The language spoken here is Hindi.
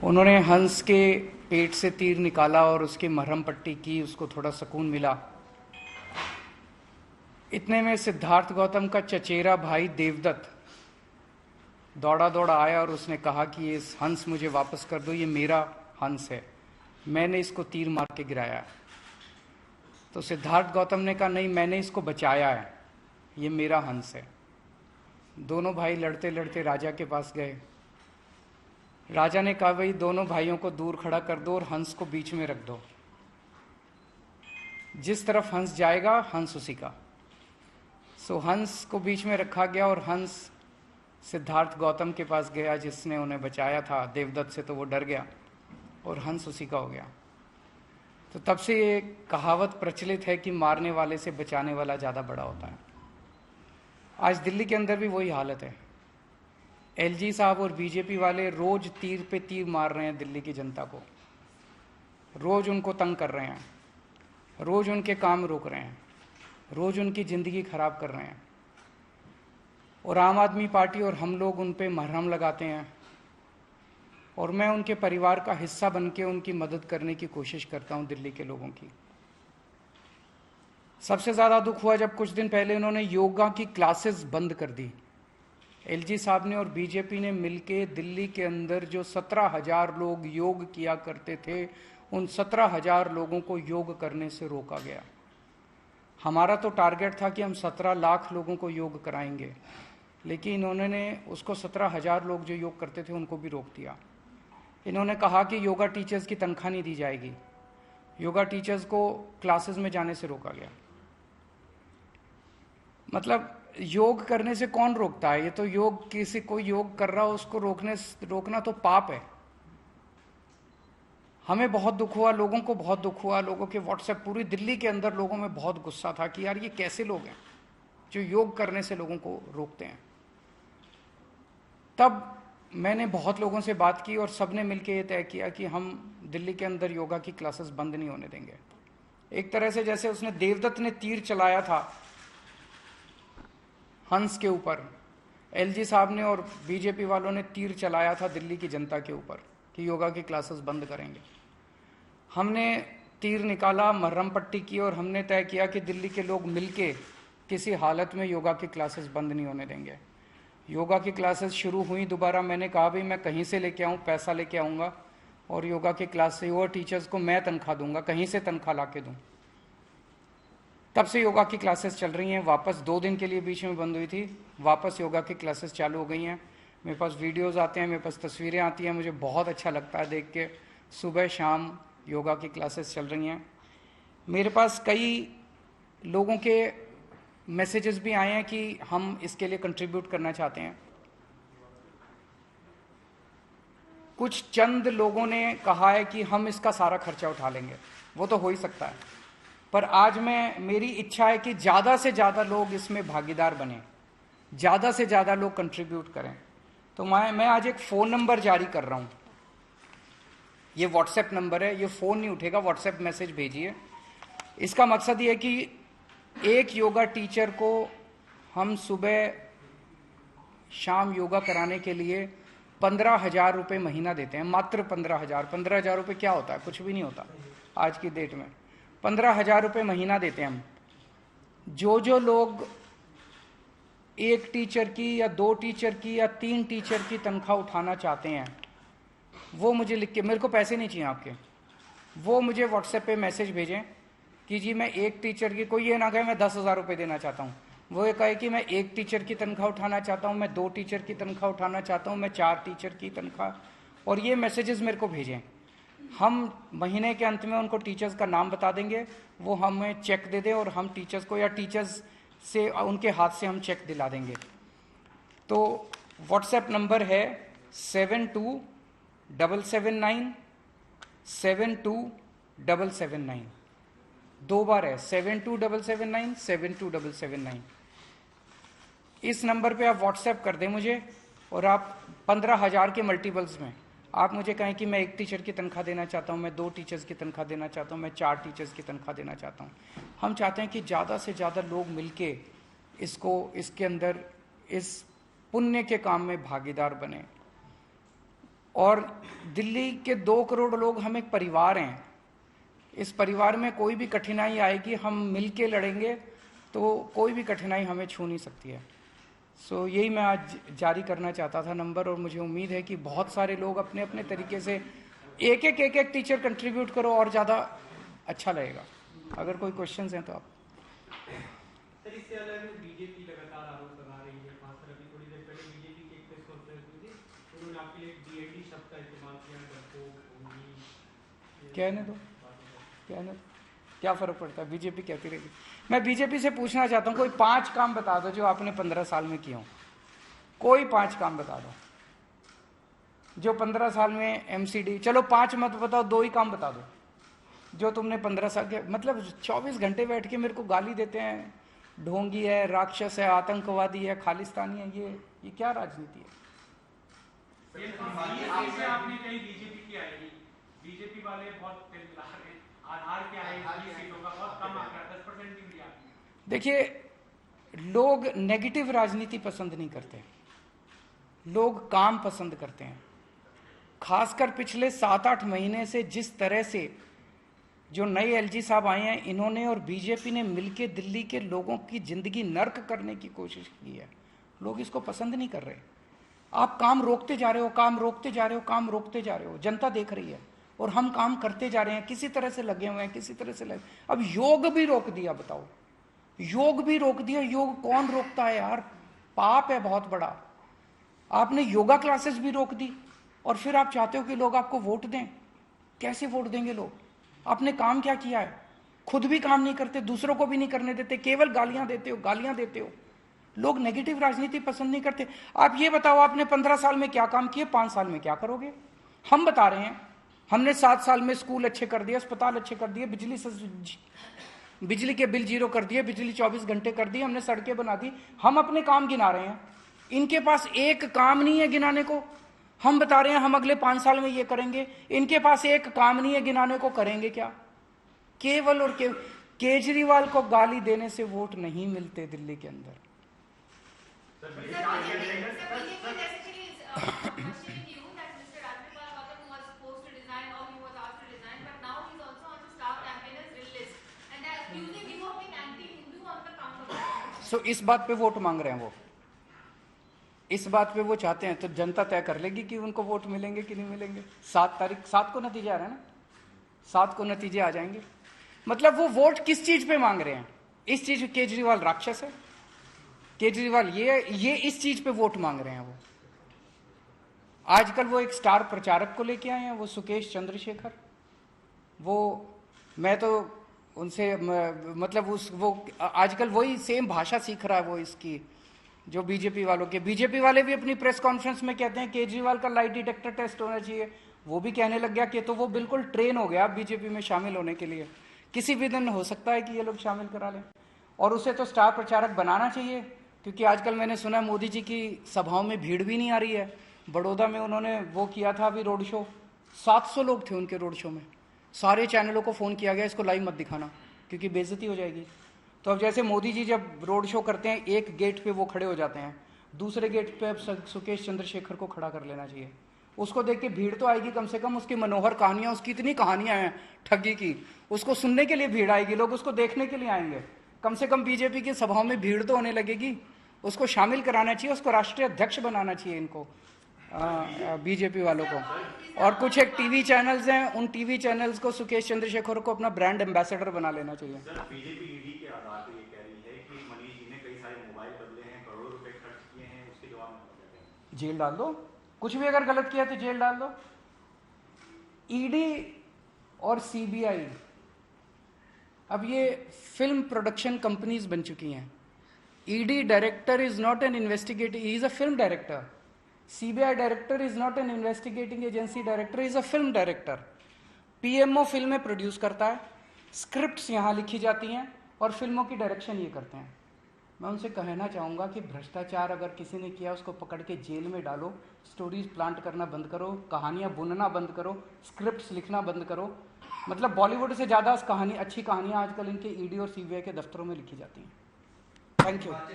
उन्होंने हंस के पेट से तीर निकाला और उसकी मरहम पट्टी की, उसको थोड़ा सुकून मिला। इतने में सिद्धार्थ गौतम का चचेरा भाई देवदत्त दौड़ा दौड़ा आया और उसने कहा कि ये हंस मुझे वापस कर दो, ये मेरा हंस है, मैंने इसको तीर मार के गिराया। तो सिद्धार्थ गौतम ने कहा नहीं, मैंने इसको बचाया है, ये मेरा हंस है। दोनों भाई लड़ते लड़ते राजा के पास गए। राजा ने कहा भाई दोनों भाइयों को दूर खड़ा कर दो और हंस को बीच में रख दो, जिस तरफ हंस जाएगा हंस उसी का। सो हंस को बीच में रखा गया और हंस सिद्धार्थ गौतम के पास गया जिसने उन्हें बचाया था देवदत्त से, तो वो डर गया और हंस उसी का हो गया। तो तब से ये कहावत प्रचलित है कि मारने वाले से बचाने वाला ज़्यादा बड़ा होता है। आज दिल्ली के अंदर भी वही हालत है। एलजी साहब और बीजेपी वाले रोज तीर पे तीर मार रहे हैं दिल्ली की जनता को, रोज उनको तंग कर रहे हैं, रोज उनके काम रोक रहे हैं, रोज उनकी ज़िंदगी खराब कर रहे हैं। और आम आदमी पार्टी और हम लोग उन पे मरहम लगाते हैं और मैं उनके परिवार का हिस्सा बन के उनकी मदद करने की कोशिश करता हूं दिल्ली के लोगों की। सबसे ज़्यादा दुख हुआ जब कुछ दिन पहले उन्होंने योगा की क्लासेस बंद कर दी। एलजी साहब ने और बीजेपी ने मिलके दिल्ली के अंदर जो 17,000 लोग योग किया करते थे, उन 17,000 लोगों को योग करने से रोका गया। हमारा तो टारगेट था कि हम 17 लाख लोगों को योग कराएंगे, लेकिन इन्होंने उसको 17,000 लोग जो योग करते थे उनको भी रोक दिया। इन्होंने कहा कि योगा टीचर्स की तनख्वाह नहीं दी जाएगी, योगा टीचर्स को क्लासेस में जाने से रोका गया। मतलब योग करने से कौन रोकता है? ये तो योग, किसी कोई योग कर रहा हो उसको रोकना तो पाप है। हमें बहुत दुख हुआ, लोगों को बहुत दुख हुआ, लोगों के व्हाट्सएप, पूरी दिल्ली के अंदर लोगों में बहुत गुस्सा था कि यार ये कैसे लोग हैं जो योग करने से लोगों को रोकते हैं। तब मैंने बहुत लोगों से बात की और सबने मिलकर ये तय किया कि हम दिल्ली के अंदर योगा की क्लासेस बंद नहीं होने देंगे। एक तरह से जैसे उसने देवदत्त ने तीर चलाया था हंस के ऊपर, एलजी साहब ने और बीजेपी वालों ने तीर चलाया था दिल्ली की जनता के ऊपर कि योगा की क्लासेस बंद करेंगे। हमने तीर निकाला, मरहम पट्टी की और हमने तय किया कि दिल्ली के लोग मिलके किसी हालत में योगा की क्लासेस बंद नहीं होने देंगे। योगा की क्लासेस शुरू हुई दोबारा, मैंने कहा भाई मैं कहीं से लेके आऊँ, पैसा लेके आऊँगा और योगा की क्लास से योगा टीचर्स को मैं तनख्वाह दूंगा, कहीं से तनख्वाह ला के दूँ। तब से योगा की क्लासेस चल रही हैं। वापस 2 दिन के लिए बीच में बंद हुई थी, वापस योगा की क्लासेस चालू हो गई हैं। मेरे पास वीडियोज़ आते हैं, मेरे पास तस्वीरें आती हैं, मुझे बहुत अच्छा लगता है देख के। सुबह शाम योगा की क्लासेस चल रही हैं। मेरे पास कई लोगों के मैसेजेस भी आए हैं कि हम इसके लिए कंट्रीब्यूट करना चाहते हैं। कुछ चंद लोगों ने कहा है कि हम इसका सारा खर्चा उठा लेंगे, वो तो हो ही सकता है, पर आज मेरी इच्छा है कि ज़्यादा से ज़्यादा लोग इसमें भागीदार बने, ज़्यादा से ज़्यादा लोग कंट्रीब्यूट करें। तो मैं आज एक फ़ोन नंबर जारी कर रहा हूँ, ये व्हाट्सएप नंबर है, ये फ़ोन नहीं उठेगा, व्हाट्सएप मैसेज भेजिए। इसका मकसद ये है कि एक योगा टीचर को हम सुबह शाम योगा कराने के लिए 15,000 रुपये महीना देते हैं, मात्र 15,000। 15,000 रुपये क्या होता है? कुछ भी नहीं होता आज की डेट में। 15,000 रुपये महीना देते हैं हम। जो लोग एक टीचर की या 2 टीचर की या 3 टीचर की तनख्वाह उठाना चाहते हैं, वो मुझे लिख के, मेरे को पैसे नहीं चाहिए आपके, वो मुझे व्हाट्सएप पे मैसेज भेजें कि जी मैं एक टीचर की, कोई ये ना कहे मैं 10,000 रुपये देना चाहता हूँ, वो ये कहे कि मैं एक टीचर की तनख्वाह उठाना चाहता हूँ, मैं 2 टीचर की तनख्वाह उठाना चाहता हूँ, मैं 4 टीचर की तनख्वाह, और ये मैसेजेस मेरे को भेजें। हम महीने के अंत में उनको टीचर्स का नाम बता देंगे, वो हमें चेक दे दें और हम टीचर्स को या टीचर्स से उनके हाथ से हम चेक दिला देंगे। तो व्हाट्सएप नंबर है 7277972779। 2 बार है, 7277972779। इस नंबर पे आप व्हाट्सएप कर दें मुझे, और आप 15,000 के मल्टीपल्स में आप मुझे कहें कि मैं 1 टीचर की तनख्वाह देना चाहता हूँ, मैं 2 टीचर्स की तनख्वाह देना चाहता हूँ, मैं 4 टीचर्स की तनख्वाह देना चाहता हूँ। हम चाहते हैं कि ज़्यादा से ज़्यादा लोग मिलके इसके अंदर इस पुण्य के काम में भागीदार बने। और दिल्ली के 2 करोड़ लोग हम एक परिवार हैं। इस परिवार में कोई भी कठिनाई आएगी, हम मिल के लड़ेंगे तो कोई भी कठिनाई हमें छू नहीं सकती है। सो यही मैं आज जारी करना चाहता था नंबर, और मुझे उम्मीद है कि बहुत सारे लोग अपने अपने तरीके से एक एक टीचर कंट्रीब्यूट करो और ज़्यादा अच्छा लगेगा। अगर कोई क्वेश्चंस हैं तो आप। सर, इससे अलग बीजेपी लगातार आरोप लगा रही है, खासकर अभी थोड़ी देर पहले बीजेपी की एक प्रेस कॉन्फ्रेंस हुई थी, उन्होंने आपके लिए डीएडी शब्द का इस्तेमाल किया, कहने दो, क्या फर्क पड़ता है, बीजेपी कहती रहेगी। मैं बीजेपी से पूछना चाहता हूँ, कोई 5 काम बता दो जो आपने 15 साल में किए हो। कोई 5 काम बता दो जो 15 साल में एमसीडी, चलो 5 मत बताओ, 2 ही काम बता दो जो तुमने 15 साल के, मतलब 24 घंटे बैठ के मेरे को गाली देते हैं, ढोंगी है, राक्षस है, आतंकवादी है, खालिस्तानी है, ये क्या राजनीति है? आपने कहीं बीजेपी की आएगी, बीजेपी वाले बहुत आधार क्या है, सीटों का बहुत कम आंकड़ा, 10% भी दिया। देखिए, लोग नेगेटिव राजनीति पसंद नहीं करते, लोग काम पसंद करते हैं। खासकर पिछले 7-8 महीने से जिस तरह से जो नए एलजी साहब आए हैं, इन्होंने और बीजेपी ने मिलकर दिल्ली के लोगों की जिंदगी नर्क करने की कोशिश की है। लोग इसको पसंद नहीं कर रहे। आप काम रोकते जा रहे हो, काम रोकते जा रहे हो, काम रोकते जा रहे हो, जनता देख रही है, और हम काम करते जा रहे हैं, किसी तरह से लगे हुए हैं, किसी तरह से लगे। अब योग भी रोक दिया, बताओ, योग भी रोक दिया। योग कौन रोकता है यार, पाप है बहुत बड़ा। आपने योगा क्लासेस भी रोक दी, और फिर आप चाहते हो कि लोग आपको वोट दें। कैसे वोट देंगे लोग? आपने काम क्या किया है? खुद भी काम नहीं करते, दूसरों को भी नहीं करने देते, केवल गालियां देते हो, गालियां देते हो। लोग नेगेटिव राजनीति पसंद नहीं करते। आप ये बताओ, आपने 15 साल में क्या काम किए, 5 साल में क्या करोगे? हम बता रहे हैं, हमने 7 साल में स्कूल अच्छे कर दिए, अस्पताल अच्छे कर दिए, बिजली के बिल 0 कर दिए, बिजली 24 घंटे कर दी, हमने सड़कें बना दी। हम अपने काम गिना रहे हैं, इनके पास एक काम नहीं है गिनाने को। हम बता रहे हैं हम अगले 5 साल में ये करेंगे, इनके पास एक काम नहीं है गिनाने को, करेंगे क्या? केवल और केवल केजरीवाल को गाली देने से वोट नहीं मिलते दिल्ली के अंदर। सो इस बात पे वोट मांग रहे हैं वो, इस बात पे वो चाहते हैं, तो जनता तय कर लेगी कि उनको वोट मिलेंगे कि नहीं मिलेंगे। 7 को नतीजे आ रहे हैं ना, 7 को नतीजे आ जाएंगे। मतलब वो वोट किस चीज पे मांग रहे हैं? इस चीज, केजरीवाल राक्षस है, केजरीवाल ये इस चीज पे वोट मांग रहे हैं वो। आजकल वो एक स्टार प्रचारक को लेके आए हैं, वो सुकेश चंद्रशेखर। वो मैं तो उनसे मतलब वो आजकल वही सेम भाषा सीख रहा है वो, इसकी जो बीजेपी वालों के। बीजेपी वाले भी अपनी प्रेस कॉन्फ्रेंस में कहते हैं केजरीवाल का लाइट डिटेक्टर टेस्ट होना चाहिए। वो भी कहने लग गया कि तो वो बिल्कुल ट्रेन हो गया बीजेपी में शामिल होने के लिए। किसी भी दिन हो सकता है कि ये लोग शामिल करा लें, और उसे तो स्टार प्रचारक बनाना चाहिए, क्योंकि आजकल मैंने सुना मोदी जी की सभाओं में भीड़ भी नहीं आ रही है। बड़ौदा में उन्होंने वो किया था अभी रोड शो, 700 लोग थे उनके रोड शो में। सारे चैनलों को फ़ोन किया गया इसको लाइव मत दिखाना क्योंकि बेइज्जती हो जाएगी। तो अब जैसे मोदी जी जब रोड शो करते हैं, एक गेट पे वो खड़े हो जाते हैं, दूसरे गेट पे अब सुकेश चंद्रशेखर को खड़ा कर लेना चाहिए। उसको देख के भीड़ तो आएगी, कम से कम उसकी मनोहर कहानियां, उसकी इतनी कहानियां हैं ठगी की, उसको सुनने के लिए भीड़ आएगी, लोग उसको देखने के लिए आएंगे। कम से कम बीजेपी की सभाओं में भीड़ तो होने लगेगी। उसको शामिल कराना चाहिए, उसको राष्ट्रीय अध्यक्ष बनाना चाहिए इनको, बीजेपी वालों को। और कुछ एक टीवी चैनल्स हैं, उन टीवी चैनल्स को सुकेश चंद्रशेखर को अपना ब्रांड एम्बेसडर बना लेना चाहिए। बीजेपी ईडी के आधार पर ये कह रही है कि मनीष जी ने कई सारे मोबाइल बदले हैं, करोड़ों रुपए खर्च किए हैं, उसके जवाब में जेल डाल दो। कुछ भी अगर गलत किया तो जेल डाल दो। ईडी और सीबीआई अब ये फिल्म प्रोडक्शन कंपनीज बन चुकी हैं। ED director is not an investigative, he is a film director. CBI director is not an investigating agency director, is a film director. PMO फिल्में प्रोड्यूस करता है, स्क्रिप्ट्स यहाँ लिखी जाती हैं और फिल्मों की डायरेक्शन ये करते हैं। मैं उनसे कहना चाहूँगा कि भ्रष्टाचार अगर किसी ने किया उसको पकड़ के जेल में डालो, स्टोरीज प्लांट करना बंद करो, कहानियाँ बुनना बंद करो, स्क्रिप्ट्स लिखना बंद करो। मतलब बॉलीवुड से ज़्यादा अच्छी कहानियाँ आजकल इनके ईडी और सीबीआई के दफ्तरों में लिखी जाती हैं। Thank you.